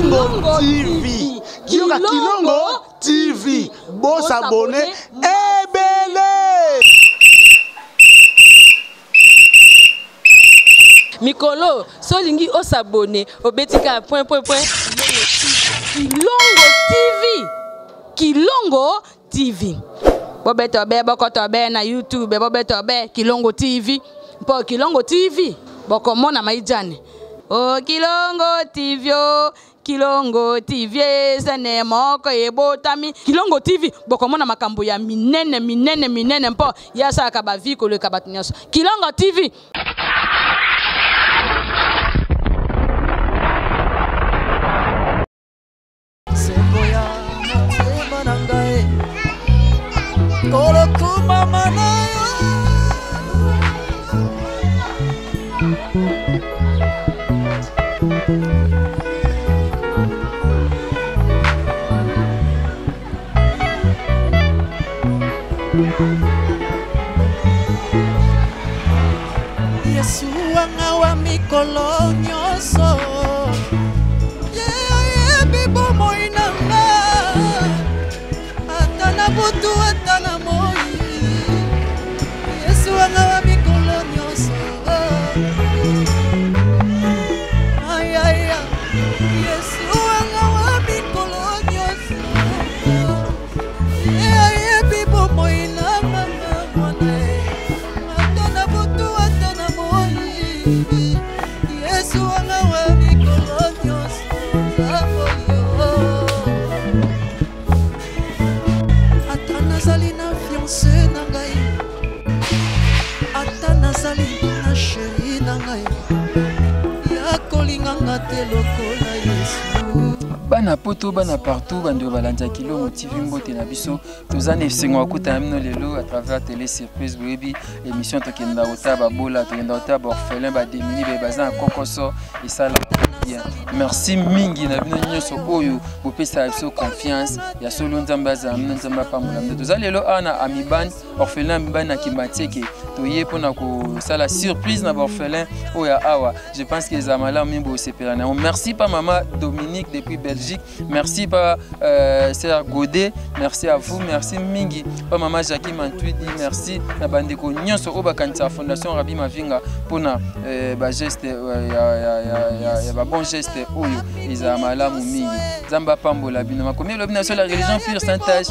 Kilongo TV. Kilongo TV. Bon s'abonner. Ebele. Mikolo, solingi o s'abonner. Obetika point. Kilongo TV. Kilongo TV. Bobetobe bokotobe na YouTube. Bobetobe Kilongo TV. Po Kilongo TV. Bokomona maijane. Oh Kilongo TV. Kilongo TV sene moko ebotami Kilongo TV bokomona makambo ya minene mpo yasa kabaviko le kabatunyaso Kilongo TV. Seboya semanangae kolokuma manayo Yesu wanga wa mikolo nyoso bibo moinanga atana butu atana moi Yesu wanga wa mikolo nyoso ay Yesu wanga wa mikolo nyoso bibo moinanga atana butu atana moi Yesu wanga wa mikolo nyoso Atana zali na fiancé na ngai Atana zali na chéri na ngai Ya kolinganga te lokola Yesu Bana poto bana partout bando balanja Kilongo TV mbote na biso tozana esengo akuta mino lelo à travers télé surprise baby émission tokenda otaba bola tokenda otaba orphelin ba démuni ba bazan kokoso et ça bien merci mingi na bino nyonso oyo bopesa biso confiance ya solo nzamba za mino nzamba pamola mno tozali lelo ana amiban orphelin amiban na kimateke toye pona ko sala surprise na orphelin oya awa je pense que zamala mimbo seperana merci pas maman Dominique depuis Belgique, merci pas Sœur Godet, merci à vous, merci Mingi, pas maman Jackie Mantui dit merci na bandeko nyonso oba kanisa fondation Rabbi Mavinga pona ba geste ya ba bon geste oyo iza malamu mingi zamba pambola bino makomi lobina sur la religion pure saintage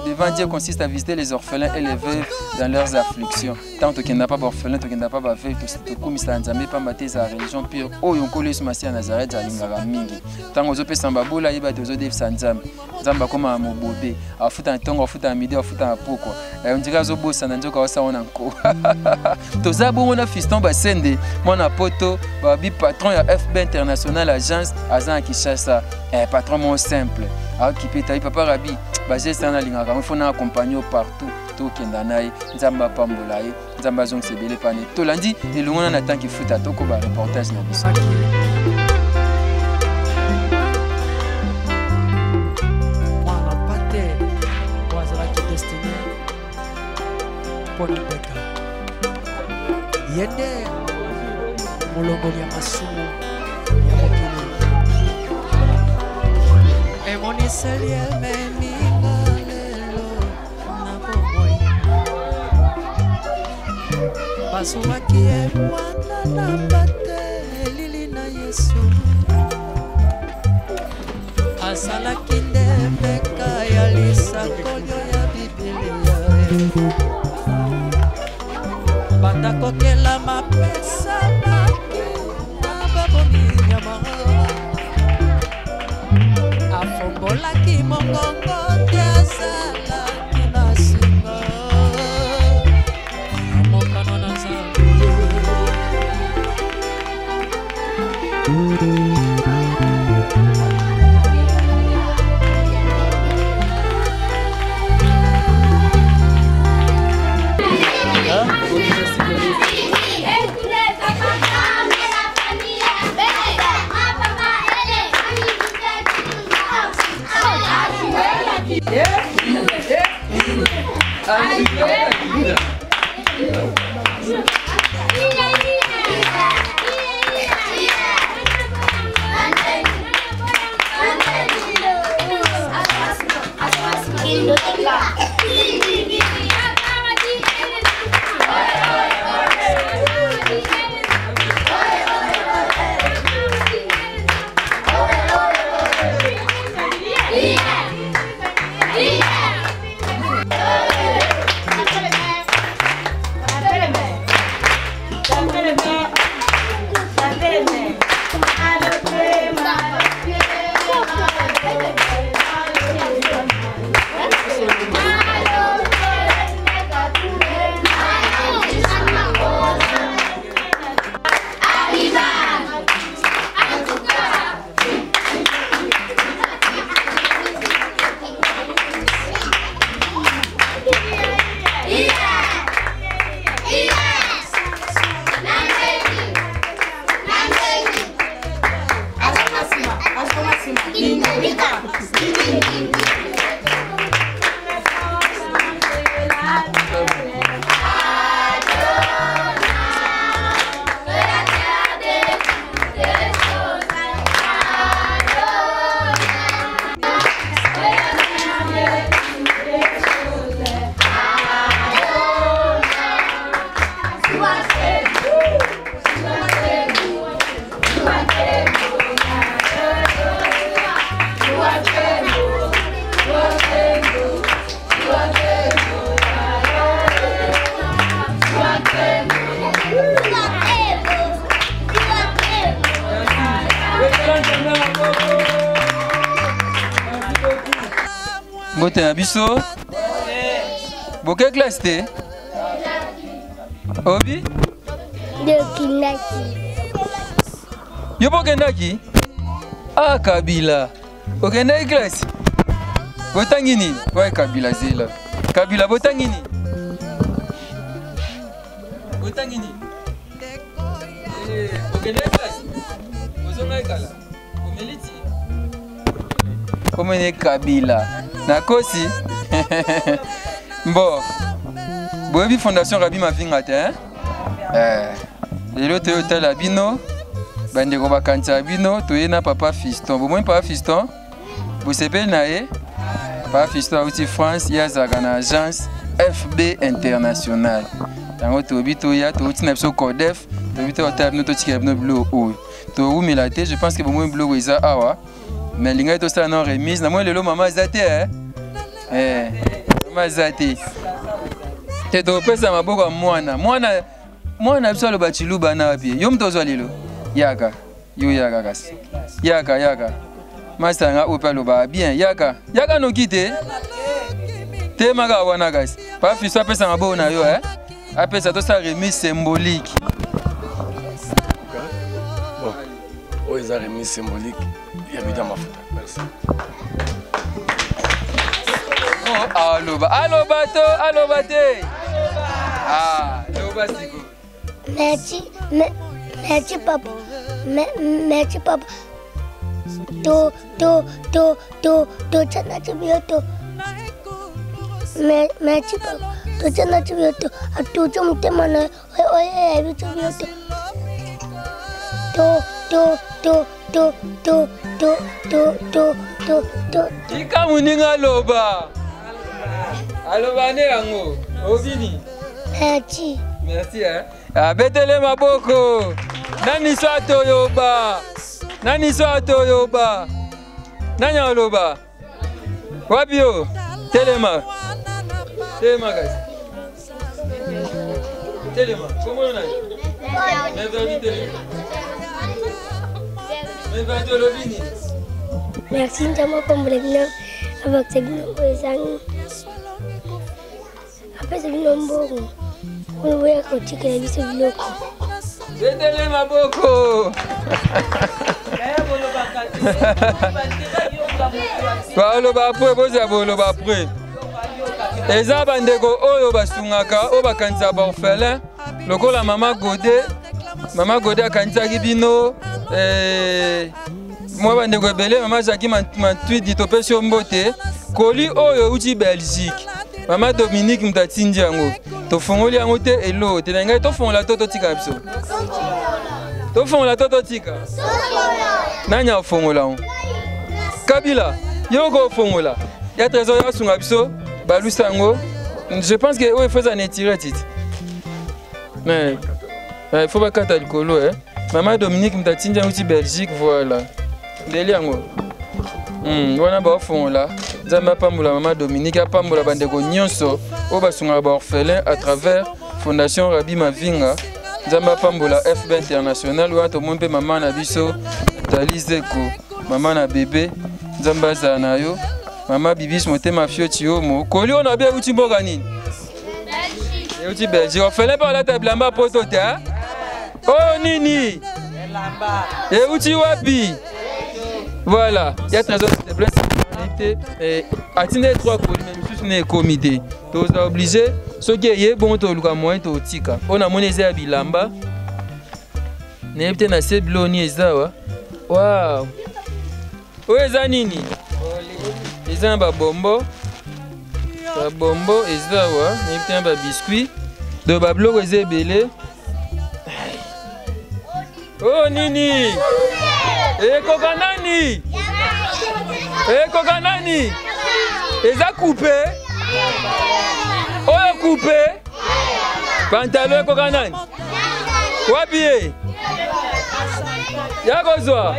devant Dieu consiste à visiter les orphelins et les veuves dans leurs afflictions. Tant qu'il n'y a pas d'orphelins, tant qu'il n'y a pas de veuves, tout ça nzambe pas baptiser la religion pure. Oh, on colle sur Masia Nazareth à l'ingara mingi. Tant que vous samba bola, il va te zoder sanzam. Zamba comme un mobobé. A foutre un tongo, a foutre un midi, a foutre un poko. On dirait zobo sananjo quand ça on a encore. Toza bon on a fiston basende. Mon apoto, babi patron ya FB International Agence Azan Kishasa. Patron mon simple. Ah qui peut tailler papa Rabi. Basé ça na lingaka, il faut accompagner partout. Tout kendanaï, nzamba pambolaï, nzamba zong sebele pané. To lundi, et le monde en attend qu'il faut à toko ba reportage na biso. Mwana pate, wazala ki destiné. Pona beka. Yende, molongoli ya masumu, ya mokili. Et mon iseli meni. Basumaki mwana na bate lili na Yesu asalaki ndembeka ya lisakolio ya Biblia batakokela mapesa maki na babomi nyama afongolaki mongongo te asalaki na singa Bote na biso. Boke classe te? Obi? De Kinaki. Yo bokendaki? Ah, Kabila. Okendaki classe? Botangi nini? Ouais, Kabila zela. Kabila botangi nini? Botangi nini? Okendaki classe? Ozonga ekala? Omeliti? Komene Kabila. Nakosi? Bon. Boyebi Fondation Rabi Mavinga te, hein? Lelo toyo tala bino. Bandeko bakanisa bino toye na papa Fiston. Bomoi papa Fiston. Bosepeli na ye. Papa Fiston auti France yazaka na agence FB International. Tango tobi toya touti na biso Codef. Tobi to tala bino totikela bino bilo oyo. To umela te, je pense que bomoi bilo eza awa. Mais linga to sala na remise na moi lelo mama zate, hein? Mama zate. Te topesa maboko mwana. Mwana biso aloba chiluba na wapi? Yo mtozwa lelo. Yaka. Yo yaka kasi. Yaka. Masanga ope aloba bien. Yaka no kite. Te maka wana kasi. Pa fiso apesa maboko na yo, hein? Apesa to sa remise symbolique. Bon. Oh, ils ont remise symbolique. Il y a bien ma faute. Merci. Oh, aloba te. Ah, aloba siko. Merci papa. Merci papa. To chana chibioto. Merci papa. To chana chibioto. Atu chumtema na oye chibioto. To. Tika muninga aloba. Aloba ne yango. Obini. Merci, hein. Abetele maboko. Nani so atoyoba. Nani aloba. Wabio. Telema guys. Telema. Comment on a? Merci Njama Kombrevina. Avec ces binombres, après ces binombres, on voit que tu as vu ce biloko. Betele maboko. Baloba après, boza boloba après. Eza bandeko oyo basungaka, oyo bakanisa ba orphelin, lokola Mama Godé akanisaki bino moi bandeko ebele Mama Jackie Matuidi topesi yo mbote. Koli oyo uti Belgique. Mama Dominique mtatindi yango. Tofongoli yango te elo te na ngai tofongola to totika biso. Tofongola to totika. Nanya ofongola on. Kabila, yoko ofongola. Ya trésor ya sunga biso balusa yango. Je pense que il faut ça tirer tit. Mais il faut pas kata likolo, hein. Mama Dominique mtatindi yango ti Belgique, voilà. Ndeli yango. Wana ba ofongola. Zamba pambola Mama Dominique apambola bandeko nyonso o basunga ba orphelin à travers Fondation Rabi Mavinga. Zamba pambola FB International wa to mompe mama na biso Talizeko, mama na bébé Zamba zanayo, Mama Bibis motema fioti omo. Koli ona be uti mboka nini? Belgique. Uti Belgique. Orphelin par la table lamba poto te, hein? Oh nini? Lamba. Et uti wapi? Voilà, il y a trésor de blesse. Atine 3 colis même sous ne comité. Tu es obligé ce qui est bon to luka moyen to tika. On a monnaie za bilamba. Ne peut na se bloni ezawa. Wow. O eza nini? Eza ba bombo. Ba bombo ezawa, ne peut ba biscuit. De ba bloko ezebele. Oh nini? Kokanani? Kokanani? Eza coupé? Oyo coupé? Pantalon kokanani? Wapi? Yakozwa?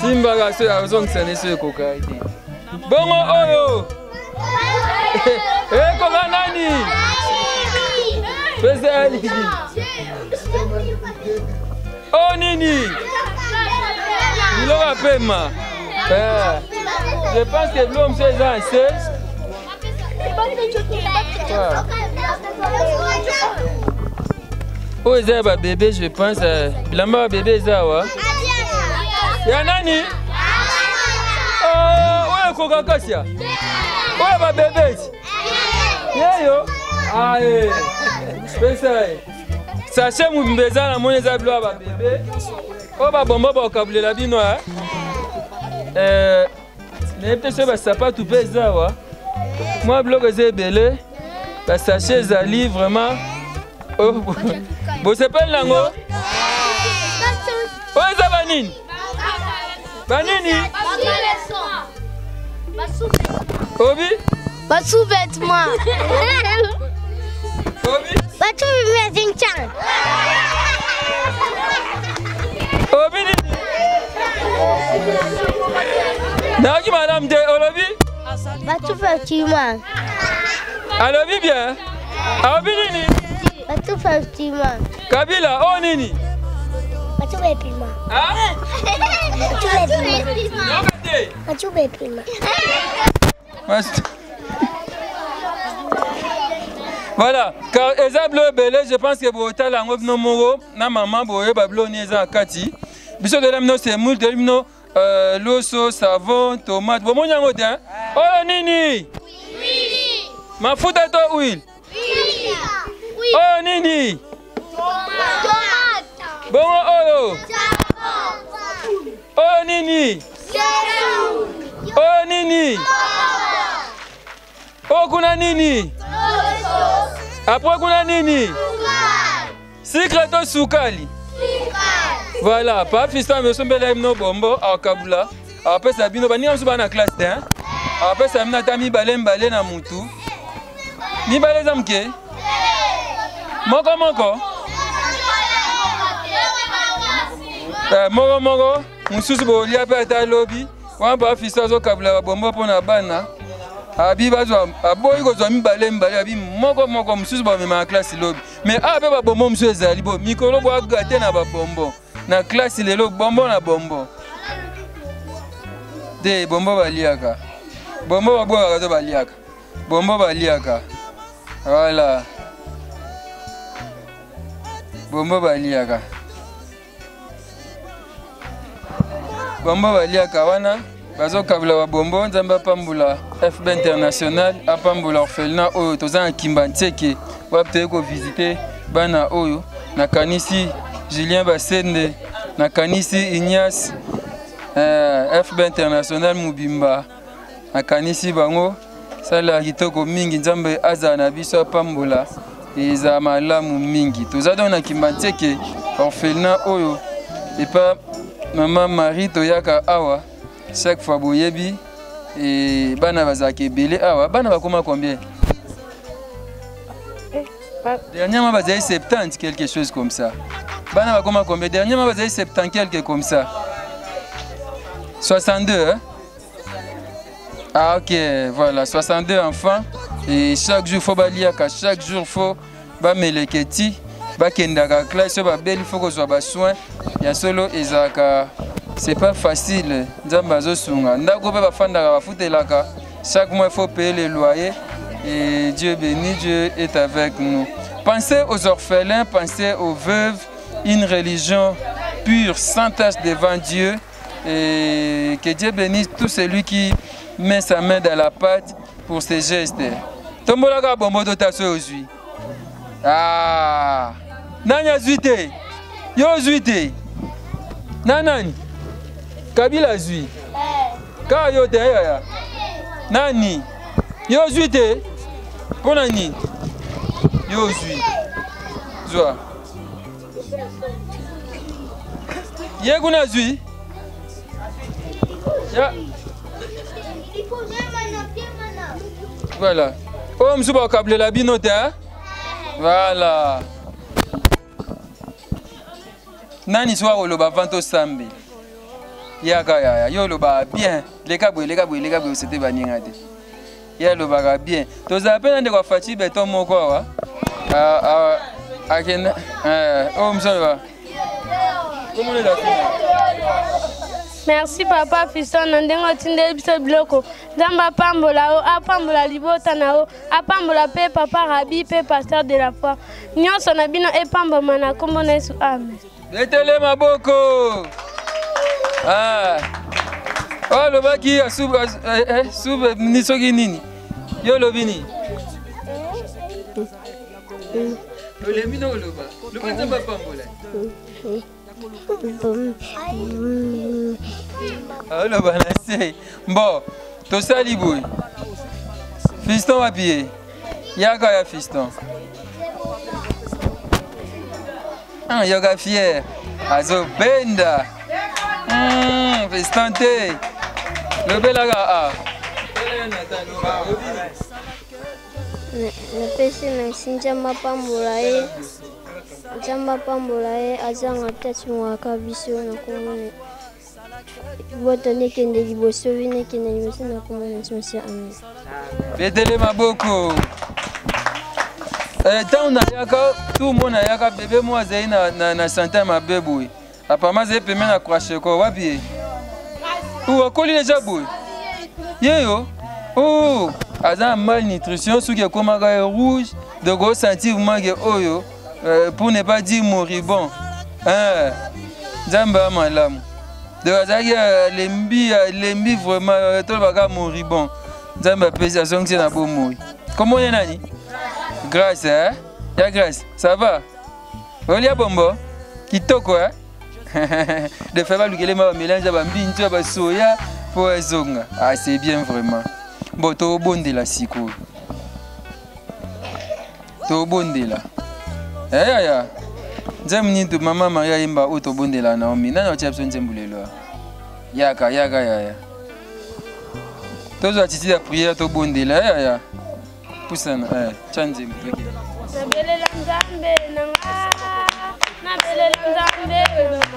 Simba gaso ya ozongisa neso kokai. Bongo oyo? Kokanani? Pesa ali. Oh nini? Niloka pema. Je pense que l'homme c'est assez. Oh, ils ont un bébé, je pense. Bilamba bébé, ils ont. Il y a nani? Oh, ouais, Coca-Cola. Ouais, ma bébé. Yo. Allez. Fais ça. Sachez mon bébé, la monnaie de blois, ma bébé. Oh, ma bombe, ma câble, la bino. Mais peut-être que ça pas tout pesé. Moi, bloc, c'est belé. Sachez, Zali, vraiment. Oh, vous s'appelez Lango? Oh, c'est Banine. Banini? Obi? Basu vêtements. Obi? Basu vêtements. Obi nini? Naki madame de Olobi? Basu vêtements. Alobi bien? Obi nini? Basu vêtements. Kabila, oh nini? Basu vêtements. Ah? Basu vêtements. Nokate? Basu vêtements. Voilà, car exemple belé, je pense que pour tal en no moro, na maman boye bablo ni eza kati. Biso de lemno c'est moule de lemno l'osso, savon, tomate. Bon mon yango bien. Oh nini? Oui. Ma futa to huile. Oui. Oh nini? Tomate. Bon oh. Oh nini? Oh nini? Oh kuna nini? Après kuna nini? Sucre to sukali. Voilà, pas fiston me sombela no bombo a kabula. Après ça bino bani am suba na classe hein. Après ça mina tami balem balé na mutu. Ni balé zamke? Moko. Moko. Mususu bo lia pa ta lobby. Wa ba fiston zo kabula bombo pona bana. Abi bazwa aboyi kozwa mibale abi moko mususu ba mema classe lobby mais abe ba bombo mususu ezali bo mikolo bo agate na ba bombo na classe lelo bombo na bombo de bombo baliaka bombo babo ba baliaka bombo baliaka voilà bombo baliaka wana bazo kabula wa bombo nzamba pambula FB International apambula orphelinat oyo toza na Kimba Ntseke wapte ko visiter bana oyo nakanisi Julien Basende nakanisi Ignace FB International Mubimba nakanisi bango sala kitoko mingi nzambe aza na biso apambula eza malamu mingi toza donc na Kimba Ntseke orphelinat oyo epa maman Marie toyaka awa chaque fois boyebi et bana bazaki belé awa bana bakoma combien? Dernièrement bazaki 70 quelque chose comme ça. Bana bakoma combien? Dernièrement bazaki 70 quelque comme ça. 62 hein? Ah OK, voilà, 62 enfants et chaque jour faut baliaka, chaque jour faut ba meleketi, ba kendaka classe ba belle faut que soit ba soin. Ya solo ezaka c'est pas facile. Chaque mois, il faut payer les loyers. Et Dieu bénit, Dieu est avec nous. Pensez aux orphelins, pensez aux veuves. Une religion pure, sans tache devant Dieu. Et que Dieu bénisse tout celui qui met sa main dans la pâte pour ses gestes. Tombolaka bombo dotaso aujourd'hui. Ah! Nanya zuite. Yo zuite. Nanani. Kabila zui. Ka yo te ya. Nani? Yo zui te. Pona ni? Yo zui. Zwa. Ye kuna zui. Ya. Voilà. Oh msuba kabile la bino te. Voilà. Nani soa oloba vanto sambe. Yaka yo loba bien les kabwe c'était baningade ya loba bien toza pena ndeko fati beton moko wa akena oh msolwa comment est la Merci papa fiston na ndenge otindeli biso biloko. Nzambe apambola o, apambola libota na o, apambola pe papa Rabi pe pasteur de la foi. Nyonso na bino epambama na kombo na Yesu. Amen. Betele maboko. Ah. Oh lobaki asuba sube nisoki nini? Yo lobini. Olembi no loba. Loba nzamba pambola. Ah loba na sei. Bon, to sali boy. Fiston wa pied. Yaka ya fiston. Ah yoga fier. Azo benda. Fiston te. Lobelaga ah. Napesi na sinjamba pambola ye. Nzamba pambola ye azanga tati mwaka biso na komone. Boto nekende liboso vine kende liboso na komone nsimasi amen. Betele maboko. Tant na yaka tout le monde yaka bébé moi zai na santé ma bébé. Apama zai peme na cracher ko wapi. Ou akoli déjà boy. Yeyo. Oh, azan malnutrition sous que comme rouge de gros sentir mangue oyo pour ne pas dire moribond. Zamba malam. De azaki lembi vraiment tout baga moribond. Zamba pesa zongi na bomo. Comment est nani? Grâce hein? Ya grâce, ça va? Olia bombo. Kitoko hein? De faire pas le ma mélange ba mbinto ba soya pour zonga. Ah c'est bien vraiment. Bon, to bonde la siko. To bonde la. Ya. Nzem ni to mama Maria imba o to bonde la Naomi. Nana o chapso nzembulelo. Yaka. To zo atiti la prière to bonde la. Ya. Pusana chanze mtoke. Nabelela Nzambe nanga. Nabelela Nzambe nanga.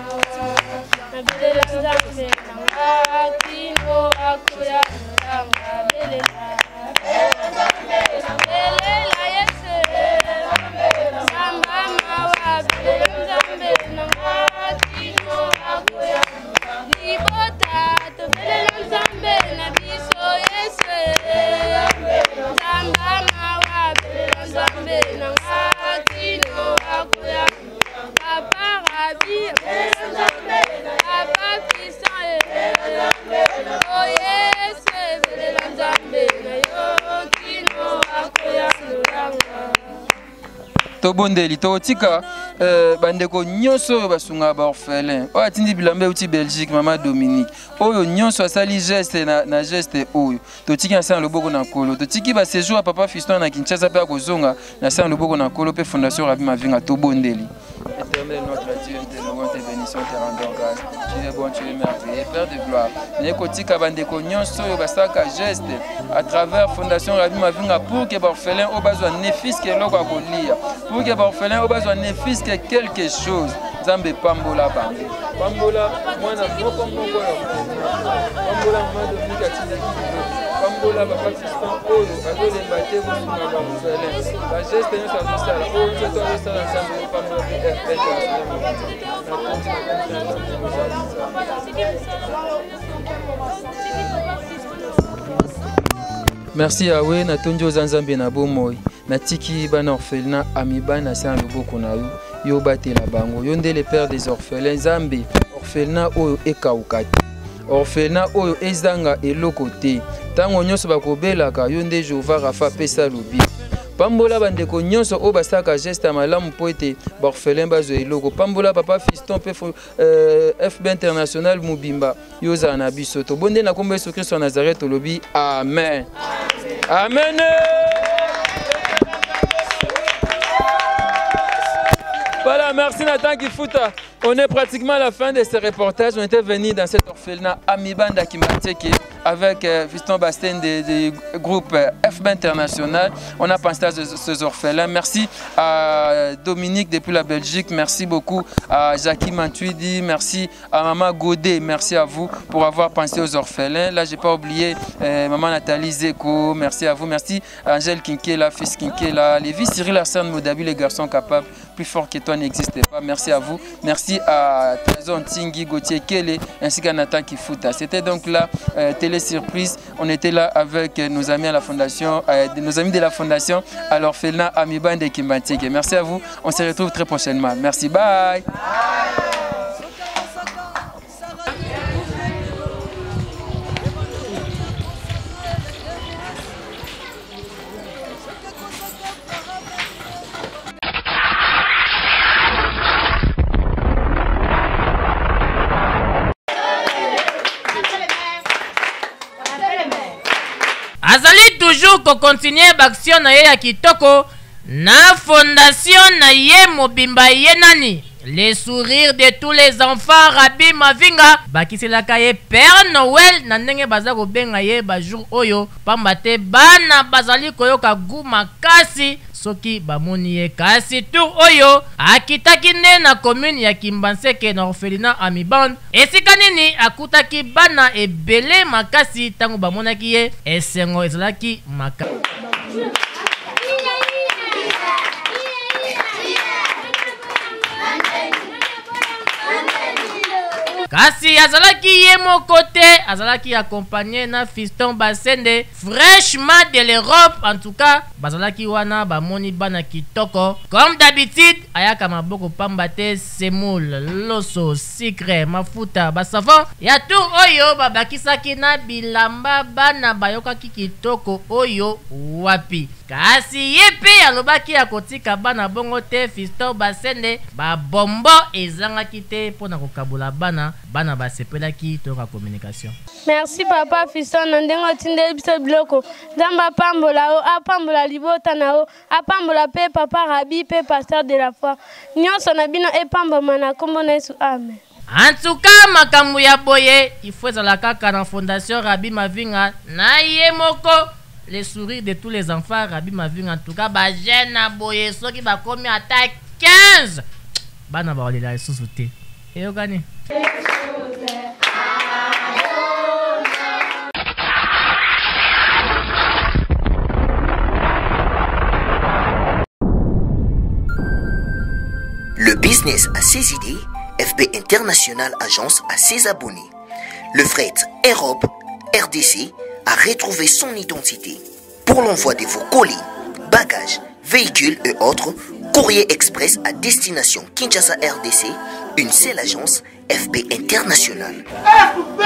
Nabelela Nzambe nanga. Tino akoya nanga. Belela Yesu. Samba mawa belela Nzambe nanga. Tino akoya libota to belela Nzambe na biso Yesu. Samba mawa belela Nzambe nanga. Tino akoya papa Rabi belela Nzambe papa fiston oh Yesu belela Nzambe na yo Tino akoya nolanga. To bondeli to tika bandeko nyonso basunga ba orphelin. O atindi bilambe uti Belgique mama Dominique. Oyo nyonso asali geste na geste oyo. To tiki asana loboko na kolo. To tiki ba séjour à papa fiston na Kinshasa pe akozonga na asana loboko na kolo pe fondation Rabi Mavinga to bondeli. Éternel notre Dieu, te louons, te bénissons, te rendons grâce. Tu es bon, tu es merveilleux, Père de gloire. Nekotika bandeko nyonso yo basaka geste à travers fondation Rabi Mavinga pour que orphelin au besoin ne fils que loko akolia. Pour que orphelin au besoin ne fils que quelque chose. Zambe pambola bango. Pambola mwana moko moko yo. Pambola mwana Dominique atinaki. Pambola papa fiston oyo azolemba te bosunga ba orphelin. Ba geste nyonso azosala oyo nzoto azosala nzambe pambola pe merci Yahweh na tonjo zanzambe na bomoi na tiki bana orphelin amibana sa loboko na yo yo batela bango yo ndele père des orphelins Zambe orphelin oyo ekaukati orphelin oyo ezanga eloko te tango nyonso bakobelaka yo nde Jehova Rafa pesa lobi pambola bandeko nyonso o basaka geste ya malamu po ete baorphelin bazwa eloko pambola papa fiston pe FB international mobimba yo ozala na biso tobonde na kombo Yesu Kristo ya Nazareth tolobi amen amen. Voilà, merci Nathan Kifuta. On est pratiquement à la fin de ce reportage. On était venus dans cet orphelinat Amibanda Kimateke avec Fiston Bastien du groupe FB International. On a pensé à ces orphelins. Merci à Dominique depuis la Belgique. Merci beaucoup à Jackie Mantuidi. Merci à Maman Godet. Merci à vous pour avoir pensé aux orphelins. Là, je n'ai pas oublié Maman Nathalie Zeko. Merci à vous. Merci à Angèle Kinkela, fils Kinkela, Lévi, Cyril Arsène Modabi, les garçons capables. Plus fort que toi n'existait pas. Merci à vous. Merci à Trésor Tingi, Gauthier Kele, ainsi qu'à Nathan Kifuta. C'était donc la télé surprise. On était là avec nos amis à la fondation, nos amis de la fondation à l'orphelinat Amiban de Kimbantique. Merci à vous. On se retrouve très prochainement. Merci. Bye. Azali toujours ko continuer l'action na ye ya kitoko na fondation na ye mobimba ye nani les sourires de tous les enfants Rabbi Mavinga bakiselaka ye Père Noël na ndenge baza ko benga ye ba jour oyo pamba te bana bazali koyoka gu makasi soki bamoni ye kasi tour oyo akitaki nde na commune ya Kimbanseke na orphelinat Amiban esika nini akutaki bana ebele makasi tango bamonaki ye esengo ezalaki makasi. Kasi azalaki ye moko te, azalaki accompagné na Fiston Basende fraîchement de l'Europe. En tout cas bazalaki wana bamoni bana kitoko comme d'habitude ayaka maboko pamba te semoule loso sucre mafuta basavon ya tour oyo babakisaki na bilamba bana bayokaki kitoko oyo wapi. Kasi ye pe alobaki akotika bana bongo te Fiston Basende babombo ezangaki te mpona kokabula bana basepelaki toka communication. Merci papa Fiston nandengo tinde biso biloko Nzamba pambola o apambola libota na o apambola pe papa Rabi pe pasteur de la foi nyonso na bino epamba mana kombo na Yesu amen. En tout cas makambo ya boye il faut ezala kaka na fondation Rabbi Mavinga na ye moko les sourires de tous les enfants Rabbi Mavinga. En tout cas ba jeune na boye soki ba komi ata 15 bana ba olela lisusu te eyokani. Le business a ses idées, FB International Agence a ses abonnés. Le fret Europe, RDC, a retrouvé son identité. Pour l'envoi de vos colis, bagages, véhicules et autres, courrier express à destination Kinshasa RDC, une seule agence, FB International. FB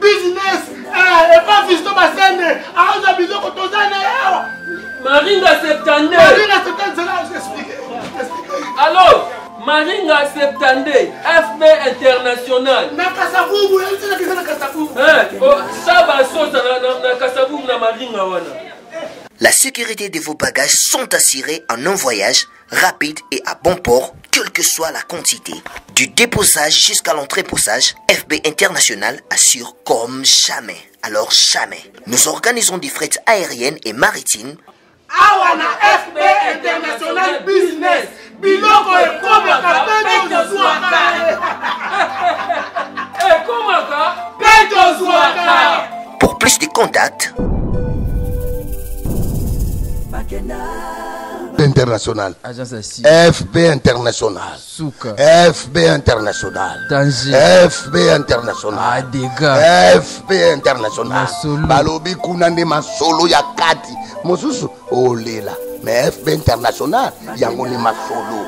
Business, et pas Fiston Basende, à Biloko Tozane. Maringa Septande. Maringa Septande, c'est là, j'explique. Alors, Maringa Septande, FB International. Na Kasavubu, elle dit que na Kasavubu. Ça va sauter na Kasavubu na Maringa wana. La sécurité de vos bagages sont assurées en un voyage rapide et à bon port, quelle que soit la quantité. Du déposage jusqu'à l'entreposage, FB International assure comme jamais. Alors jamais. Nous organisons des frettes aériennes et maritimes. Awana FB International Business. Biloko et Komaka, Peto Zouaka. Pour plus de contacts, International. FB International. Souka. FB International. Tanger. FB International. Adega. FB International. Masolo. Balobi kunande masolo ya kati. Mosusu olela. Mais FB International yango ni masolo.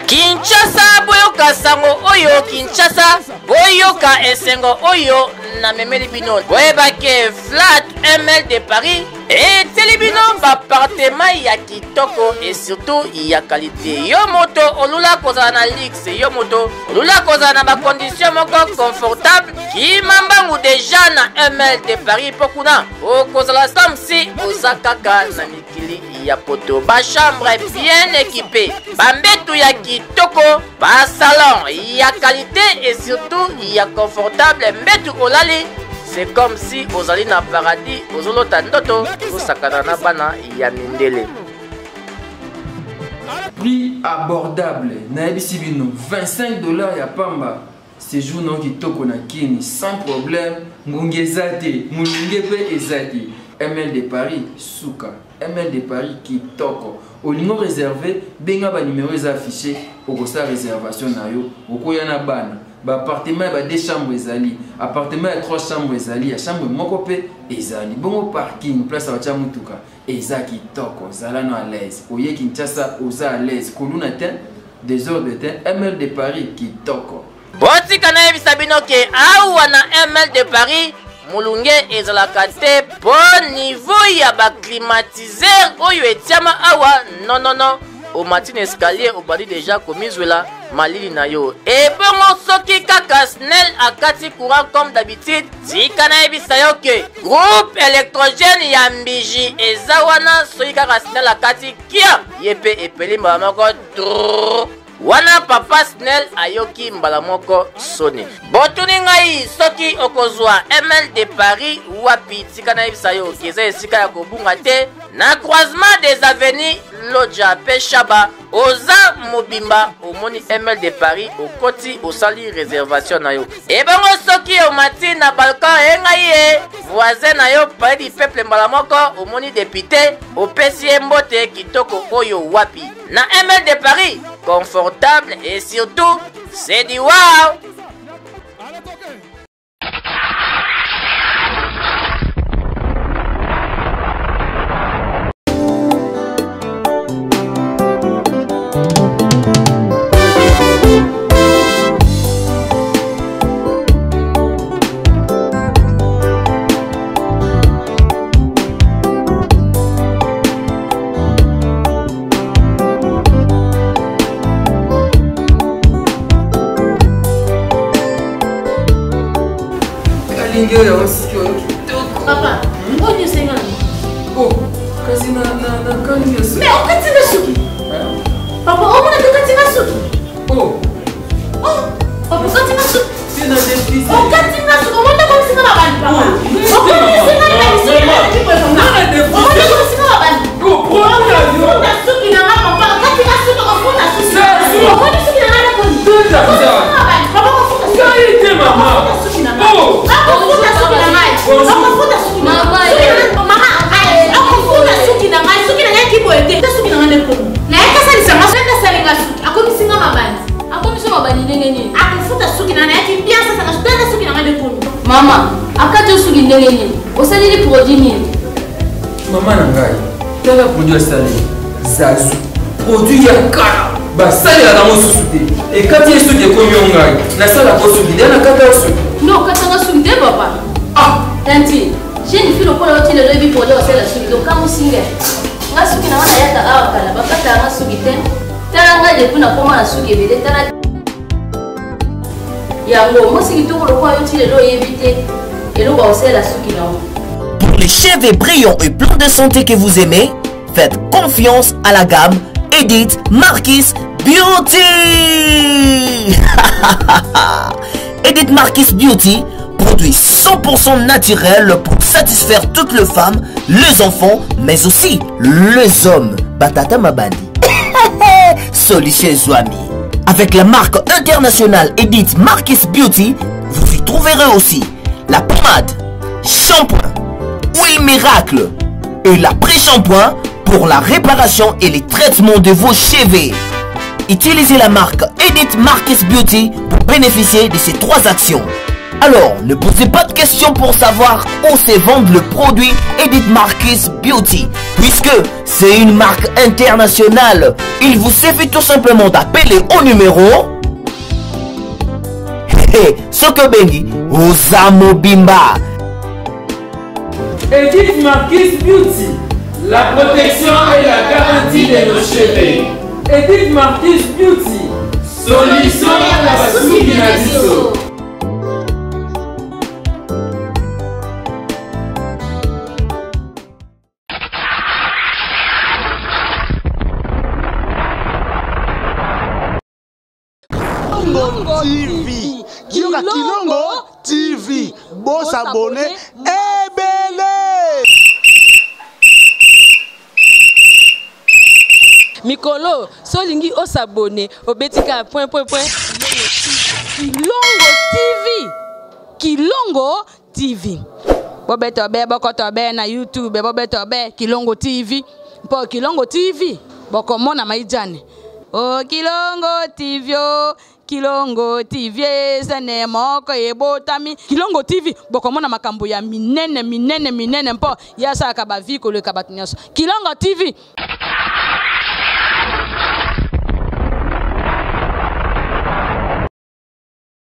Kinshasa boyoka sango oyo Kinshasa boyoka esengo oyo na memeli bino boyebake Flat ML de Paris et telebino appartement ya kitoko et surtout ya qualité yo moto olula kozala na luxe yo moto olula kozala na ba condition moko confortable ki mambangu déjà na ML de Paris pokuna o kozala samsi ozakaka na mikili ya poto, ba chambre bien équipée, ba mbetu ya kitoko, ba salon ya qualité et surtout ya confortable mbetu olali. C'est comme si ozali na paradis, ozolota ndoto, osakana na bana ya mindele. Prix abordable, naebisi bino 25 $ ya pamba. Séjour non kitoko na kini sans problème, ngongezate, mulunge pe ezate. ML de Paris, Souka. ML de Paris, Kitoko. Au numéro réservé, benga ba numéro affiché. Au sa réservation na yo. Au koyana bana. Ba appartement ba 2 chambres ezali. Appartement ya 3 chambres ezali. Ya chambre moko pe ezali. Bongo parking, place à chamutuka. Eza Kitoko. Zala no à l'aise. Oye Kinshasa, oza à l'aise. Koluna ten, désordre ten. ML de Paris, Kitoko. Boti kana ebisa bino ke awa na ML de Paris. Mulunge ezalaka te po niveau ya ba climatiseur oyo etiama awa non au matin escalier obali déjà komizwela malili na yo et bongo soki kaka snel akati courant comme d'habitude tika na ebisa yo ke groupe électrogène ya mbiji eza wana soki kaka snel akati kia yepe epeli mbala moko wana papa snel ayoki mbala moko soni botuni ngai soki okozwa ML de Paris wapi tika na ebisa yo keza esika ya kobunga te na croisement des avenues Lodja Peshaba oza mobimba omoni ML de Paris okoti osali réservation na yo e bongo soki omati na balcon engai ye voisin na yo palais du peuple mbala moko omoni député opesi mbote kitoko oyo wapi na ML de Paris confortable et surtout c'est du wow. Papa, on est singing. Oh, kasi na kani yesu. Mais on katina suki. Papa, on m'a dit katina suki. Oh. Oh, papa katina suki. C'est na défi. On katina suki. On m'a dit singa babani papa. On m'a dit singa babani. Non, la défi. On m'a dit singa babani. Oh, prends la yo. On a suki na papa. Katina suki on a suki. On m'a dit suki na na kon. Tout à fait. Papa, on faut ça y était maman. Oh. Mama, akati suki ndenge nini? Osali produit nini? Mama na ngai, tala produit asali. Zazu, produit ya kala. Ba sali la mosusu te. Et kati yesu de komi ngai, na sala ko suki na kata suki. Non, katanga suki te papa. Ah, tanti. J'ai une fille au point où il est levé pour dire c'est la suki. Donc quand vous signez, nga suki na wana yaka awa kala. Bakata nga suki te. Tala nga depuis na koma na suki bede tala. Pour les cheveux brillants et pleins de santé que vous aimez, faites confiance à la gamme Edith Marquis Beauty. Edith Marquis Beauty, produit 100% naturel pour satisfaire toutes les femmes, les enfants, mais aussi les hommes. Batata Mabandi. Solution Zouami. Avec la marque internationale Edith Marquis Beauty, vous y trouverez aussi la pommade, shampoing, huile miracle et l'après-shampoing pour la réparation et les traitements de vos cheveux. Utilisez la marque Edith Marquis Beauty pour bénéficier de ces 3 actions. Alors, ne posez pas de questions pour savoir où se vend le produit Edith Marquis Beauty, puisque c'est une marque internationale. Il vous suffit tout simplement d'appeler au numéro Sokobengi Osamo Bimba. Edith Marquis Beauty, la protection et la garantie de nos cheveux. Edith Marquis Beauty, solution à la sous-binadiso. TV. Kiyoka Kilongo TV. Bon s'abonner. Ebele. Mikolo, solingi o s'abonner. Obetika point. Kilongo TV. Kilongo TV. Bobeto be bokoto be na YouTube. Bobeto be Kilongo TV. Po Kilongo TV. Boko mona maijane. Oh Kilongo TV oh. Kilongo TV sene moko ebotami. Kilongo TV boko mona makambo ya minene mpo yasa ka baviko le kabatinyaso. Kilongo TV.